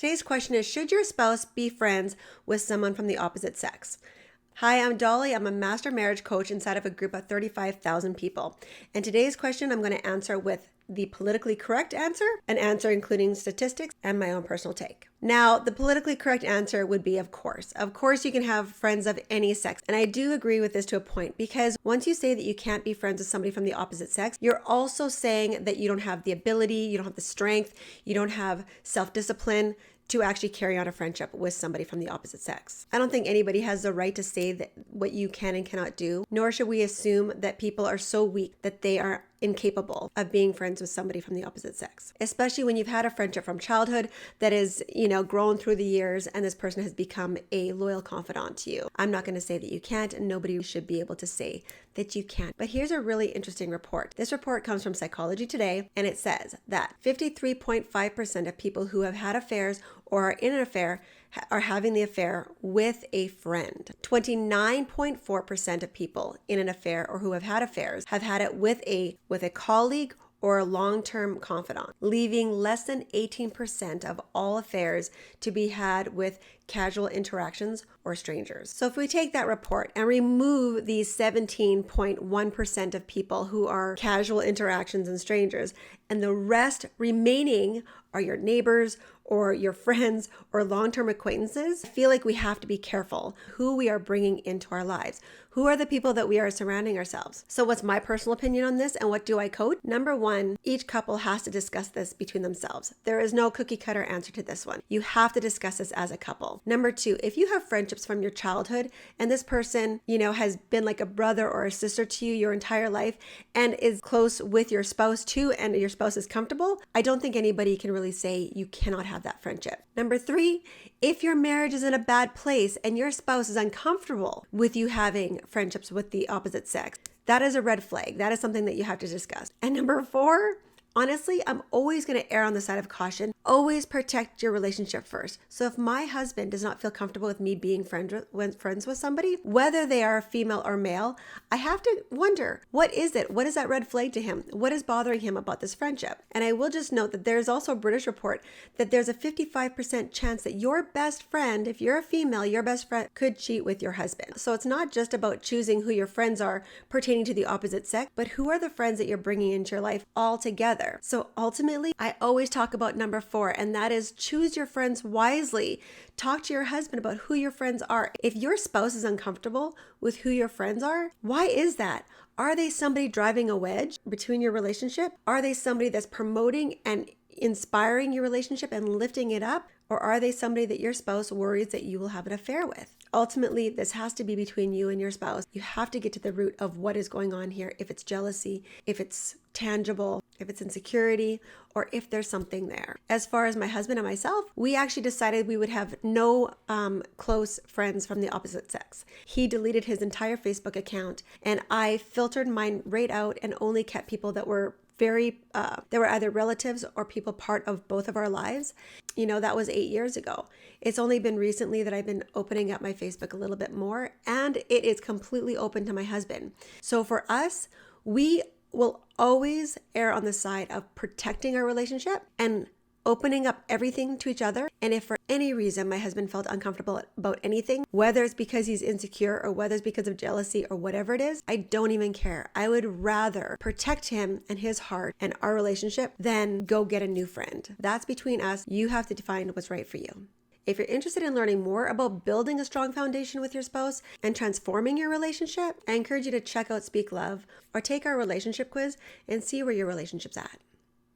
Today's question is, should your spouse be friends with someone from the opposite sex? Hi, I'm Dolly. I'm a master marriage coach inside of a group of 35,000 people. And today's question I'm going to answer with the politically correct answer, an answer including statistics and my own personal take. Now, the politically correct answer would be of course. Of course you can have friends of any sex. And I do agree with this to a point, because once you say that you can't be friends with somebody from the opposite sex, you're also saying that you don't have the ability, you don't have the strength, you don't have self-discipline to actually carry on a friendship with somebody from the opposite sex. I don't think anybody has the right to say that what you can and cannot do, nor should we assume that people are so weak that they are incapable of being friends with somebody from the opposite sex, especially when you've had a friendship from childhood that is, grown through the years and this person has become a loyal confidant to you. I'm not going to say that you can't, and nobody should be able to say that you can't. But here's a really interesting report. This report comes from Psychology Today, and it says that 53.5% of people who have had affairs or are in an affair are having the affair with a friend. 29.4% of people in an affair or who have had affairs have had it with a colleague or a long-term confidant, leaving less than 18% of all affairs to be had with casual interactions or strangers. So if we take that report and remove these 17.1% of people who are casual interactions and strangers, and the rest remaining are your neighbors or your friends or long-term acquaintances, I feel like we have to be careful who we are bringing into our lives. Who are the people that we are surrounding ourselves? So what's my personal opinion on this and what do I coach? Number one, each couple has to discuss this between themselves. There is no cookie cutter answer to this one. You have to discuss this as a couple. Number two, if you have friendships from your childhood and this person, has been like a brother or a sister to you your entire life and is close with your spouse too, and your spouse is comfortable, I don't think anybody can really say you cannot have that friendship. Number three, if your marriage is in a bad place and your spouse is uncomfortable with you having friendships with the opposite sex, that is a red flag. That is something that you have to discuss. And number four, honestly, I'm always going to err on the side of caution. Always protect your relationship first. So if my husband does not feel comfortable with me being friends with somebody, whether they are female or male, I have to wonder, what is it? What is that red flag to him? What is bothering him about this friendship? And I will just note that there's also a British report that there's a 55% chance that your best friend, if you're a female, your best friend could cheat with your husband. So it's not just about choosing who your friends are pertaining to the opposite sex, but who are the friends that you're bringing into your life altogether. So ultimately, I always talk about number four, and that is choose your friends wisely. Talk to your husband about who your friends are. If your spouse is uncomfortable with who your friends are, why is that? Are they somebody driving a wedge between your relationship? Are they somebody that's promoting and inspiring your relationship and lifting it up? Or are they somebody that your spouse worries that you will have an affair with? Ultimately, this has to be between you and your spouse. You have to get to the root of what is going on here. If it's jealousy, if it's tangible, if it's insecurity, or if there's something there. As far as my husband and myself, we actually decided we would have no close friends from the opposite sex. He deleted his entire Facebook account, and I filtered mine right out and only kept people that were they were either relatives or people part of both of our lives. That was 8 years ago. It's only been recently that I've been opening up my Facebook a little bit more, and it is completely open to my husband. So for us, we will always err on the side of protecting our relationship and opening up everything to each other. And if for any reason my husband felt uncomfortable about anything, whether it's because he's insecure or whether it's because of jealousy or whatever it is, I don't even care. I would rather protect him and his heart and our relationship than go get a new friend. That's between us. You have to define what's right for you. If you're interested in learning more about building a strong foundation with your spouse and transforming your relationship, I encourage you to check out Speak Love or take our relationship quiz and see where your relationship's at.